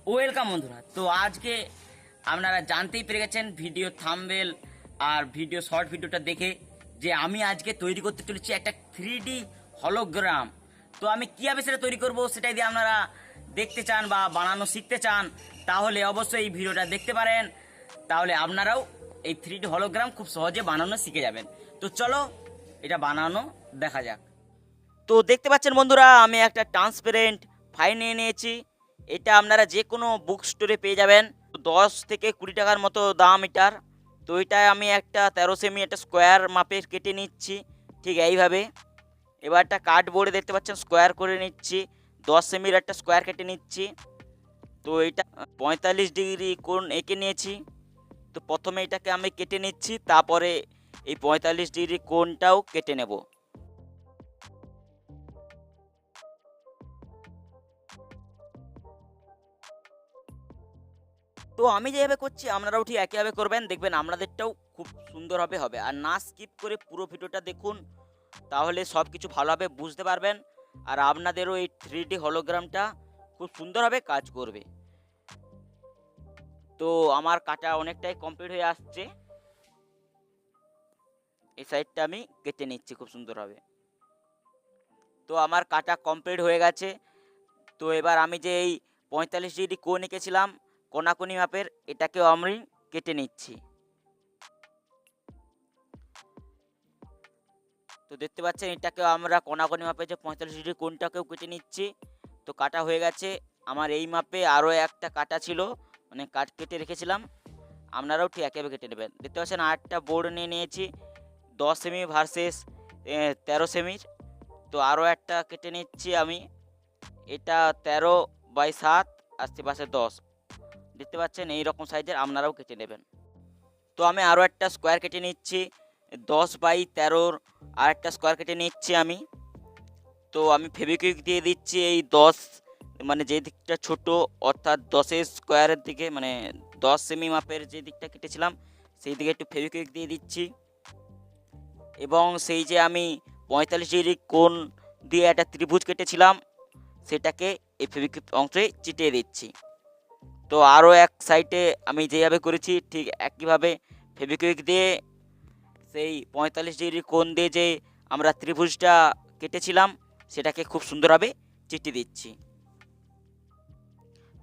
Welcome বন্ধুরা। তো আজকে আপনারা জানতেই পেরে গেছেন ভিডিও থাম্বনেল আর ভিডিও শর্ট ভিডিওটা দেখে যে আমি আজকে তৈরি করতে চলেছি একটা 3D হলোগ্রাম। তো আমি কীভাবে সেটা তৈরি করব সেটাই দিয়ে আপনারা দেখতে চান বা বানানো শিখতে চান, তাহলে অবশ্যই এই ভিডিওটা দেখতে পারেন। তাহলে আপনারাও এই 3D হলোগ্রাম খুব সহজে বানানো শিখে যাবেন। তো চলো এটা বানানো দেখা যাক। তো দেখতে পাচ্ছেন বন্ধুরা, আমি একটা ট্রান্সপারেন্ট ফাইল নিয়ে নিয়েছি। এটা আপনারা যে কোনো বুক স্টোরে পেয়ে যাবেন। 10 থেকে 20 টাকার মতো দাম এটার। তো এটায় আমি একটা 13 সেমি একটা স্কোয়ার মাপের কেটে নিচ্ছি ঠিক এইভাবে। এবার একটা কার্ডবোর্ডে দেখতে পাচ্ছেন স্কোয়ার করে নিচ্ছি, 10 সেমির একটা স্কোয়ার কেটে নিচ্ছি। তো এটা 45 ডিগ্রি কোণ এঁকে নিয়েছি। তো প্রথমে এটাকে আমি কেটে নিচ্ছি, তারপরে এই 45 ডিগ্রি কোণটাও কেটে নেব। তো আমি যেভাবে করছি আপনারাও ঠিক একইভাবে করবেন, দেখবেন আপনাদেরটাও খুব সুন্দরভাবে হবে। আর না স্কিপ করে পুরো ভিডিওটা দেখুন, তাহলে সব কিছু ভালোভাবে বুঝতে পারবেন। আর আপনাদেরও এই 3D হলোগ্রামটা খুব সুন্দরভাবে কাজ করবে। তো আমার কাটা অনেকটাই কমপ্লিট হয়ে আসছে। এই সাইডটা আমি কেটে নিচ্ছি খুব সুন্দরভাবে। তো আমার কাটা কমপ্লিট হয়ে গেছে। তো এবার আমি যে এই 45 ডিগ্রি কোণ এঁকেছিলাম কোনাকুনি মাপের, এটাকেও আমি কেটে নিচ্ছি। তো দেখতে পাচ্ছেন এটাকেও আমরা কোনাকুনি মাপে যে 45 ডিগ্রি কোণটাকেও কেটে নিচ্ছি। তো কাটা হয়ে গেছে। আমার এই মাপে আরও একটা কাটা ছিল, মানে কাট কেটে রেখেছিলাম। আপনারাও ঠিক একইভাবে কেটে নেবেন। দেখতে পাচ্ছেন আরেকটা বোর্ড নিয়ে নিয়েছি 10 সেমি ভার্সেস 13 সেমির। তো আরও একটা কেটে নিচ্ছি আমি। এটা 13/7 আশেপাশে 10। দেখতে পাচ্ছেন এই রকম সাইজের আপনারাও কেটে নেবেন। তো আমি আরও একটা স্কোয়ার কেটে নিচ্ছি 10/13 আর একটা স্কোয়ার কেটে নিচ্ছি আমি। তো আমি ফেভিকুইক দিয়ে দিচ্ছি এই 10, মানে যে দিকটা ছোট অর্থাৎ 10-এর স্কোয়ারের দিকে, মানে 10 সেমি মাপের যে দিকটা কেটেছিলাম সেই দিকে একটু ফেভিকুইক দিয়ে দিচ্ছি। এবং সেই যে আমি 45 ডিগ্রি কোণ দিয়ে একটা ত্রিভুজ কেটেছিলাম সেটাকে এই ফেভিকুইক অংশে চিটিয়ে দিচ্ছি। তো আরও এক সাইডে আমি যেভাবে করেছি ঠিক একইভাবে ফেভিকুইক দিয়ে সেই 45 ডিগ্রি কোণ দিয়ে যে আমরা ত্রিভুজটা কেটেছিলাম সেটাকে খুব সুন্দরভাবে চিটিয়ে দিচ্ছি।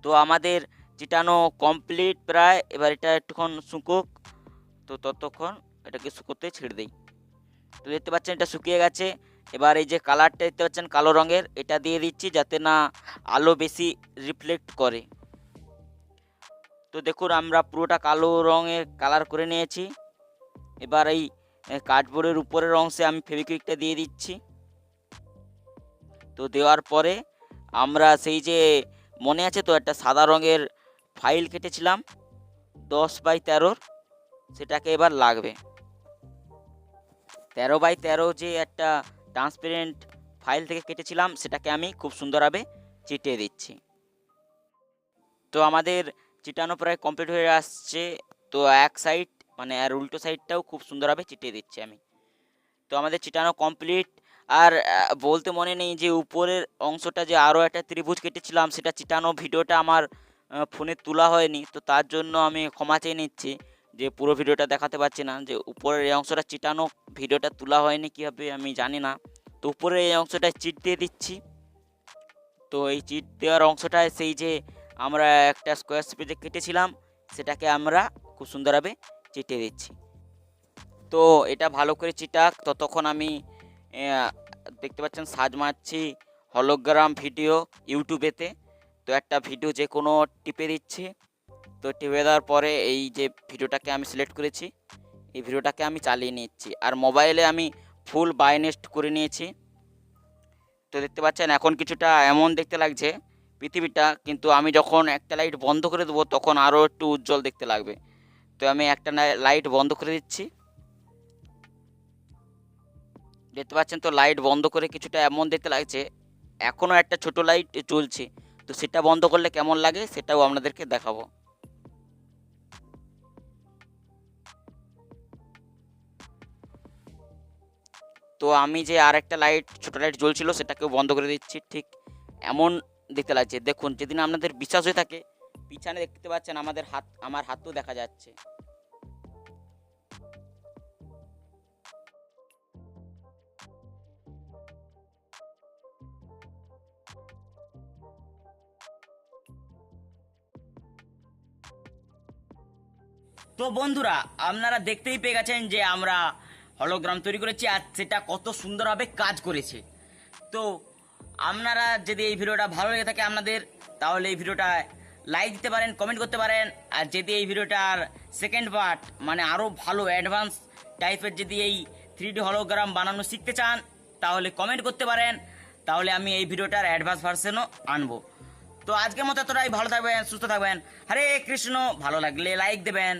তো আমাদের চিটানো কমপ্লিট প্রায়। এবার এটা একটুক্ষণ শুকুক, তো ততক্ষণ এটাকে শুকোতে ছেড়ে দিই। তো দেখতে পাচ্ছেন এটা শুকিয়ে গেছে। এবার এই যে কালারটা দেখতে পাচ্ছেন কালো রঙের, এটা দিয়ে দিচ্ছি যাতে না আলো বেশি রিফ্লেক্ট করে। তো দেখুন আমরা পুরোটা কালো রঙের কালার করে নিয়েছি। এবার এই কার্ডবোর্ডের উপরের অংশে আমি ফেভিকুইকটা দিয়ে দিচ্ছি। তো দেওয়ার পরে আমরা সেই যে মনে আছে তো একটা সাদা রঙের ফাইল কেটেছিলাম 10/13, সেটাকে এবার লাগবে। 13/13 যে একটা ট্রান্সপারেন্ট ফাইল থেকে কেটেছিলাম সেটাকে আমি খুব সুন্দরভাবে চিটিয়ে দিচ্ছি। তো আমাদের চিটানো প্রায় কমপ্লিট হয়ে আসছে। তো এক সাইড মানে আর উল্টো সাইডটাও খুব সুন্দরভাবে চিটিয়ে দিচ্ছি আমি। তো আমাদের চিটানো কমপ্লিট। আর বলতে মনে নেই যে উপরের অংশটা যে আরও একটা ত্রিভুজ কেটেছিলাম সেটা চিটানো ভিডিওটা আমার ফোনে তোলা হয়নি। তো তার জন্য আমি ক্ষমা চেয়ে নিচ্ছি যে পুরো ভিডিওটা দেখাতে পারছি না। যে উপরের এই অংশটা চিটানো ভিডিওটা তোলা হয়নি কীভাবে আমি জানি না। তো উপরের এই অংশটায় চিট দিয়ে দিচ্ছি। তো এই চিট দেওয়ার অংশটায় সেই যে আমরা একটা স্কোয়ার শেপে কেটেছিলাম সেটাকে আমরা খুব সুন্দরভাবে চিটিয়ে দিচ্ছি। তো এটা ভালো করে চিটাক, ততক্ষণ আমি দেখতে পাচ্ছেন সার্চ মারছি হলোগ্রাম ভিডিও ইউটিউবেতে। তো একটা ভিডিও যে কোনো টিপে দিচ্ছি। তো টিপে দেওয়ার পরে এই যে ভিডিওটাকে আমি সিলেক্ট করেছি, এই ভিডিওটাকে আমি চালিয়ে নিচ্ছি। আর মোবাইলে আমি ফুল ব্রাইটনেস করে নিয়েছি। তো দেখতে পাচ্ছেন এখন কিছুটা এমন দেখতে লাগছে পৃথিবীটা, কিন্তু আমি যখন একটা লাইট বন্ধ করে দেবো তখন আরও একটু উজ্জ্বল দেখতে লাগবে। তো আমি একটা লাইট বন্ধ করে দিচ্ছি। দেখতে পাচ্ছেন তো লাইট বন্ধ করে কিছুটা এমন দেখতে লাগছে। এখনও একটা ছোট লাইট জ্বলছে, তো সেটা বন্ধ করলে কেমন লাগে সেটাও আপনাদেরকে দেখাবো। তো আমি যে আর একটা লাইট ছোটো লাইট জ্বলছিল সেটাকেও বন্ধ করে দিচ্ছি। ঠিক এমন দেখতে লাগছে। দেখুন, যেদিন আপনাদের বিশ্বাস হয়ে থাকে পিছনে দেখতে পাচ্ছেন আমার হাতও দেখা যাচ্ছে। তো বন্ধুরা, আপনারা দেখতেই পেয়ে গেছেন যে আমরা হলোগ্রাম তৈরি করেছি আর সেটা কত সুন্দরভাবে কাজ করেছে। তো আপনারা যদি এই ভিডিওটা ভালো লেগে থাকে আপনাদের, তাহলে এই ভিডিওটা লাইক দিতে পারেন, কমেন্ট করতে পারেন। আর যদি এই ভিডিওটার সেকেন্ড পার্ট মানে আরও ভালো অ্যাডভান্স টাইপের যদি এই 3D হলোগ্রাম বানানো শিখতে চান, তাহলে কমেন্ট করতে পারেন, তাহলে আমি এই ভিডিওটার অ্যাডভান্স ভার্সনও আনবো। তো আজকের মতো এতটাই, ভালো থাকবেন, সুস্থ থাকবেন, হরে কৃষ্ণ। ভালো লাগলে লাইক দেবেন।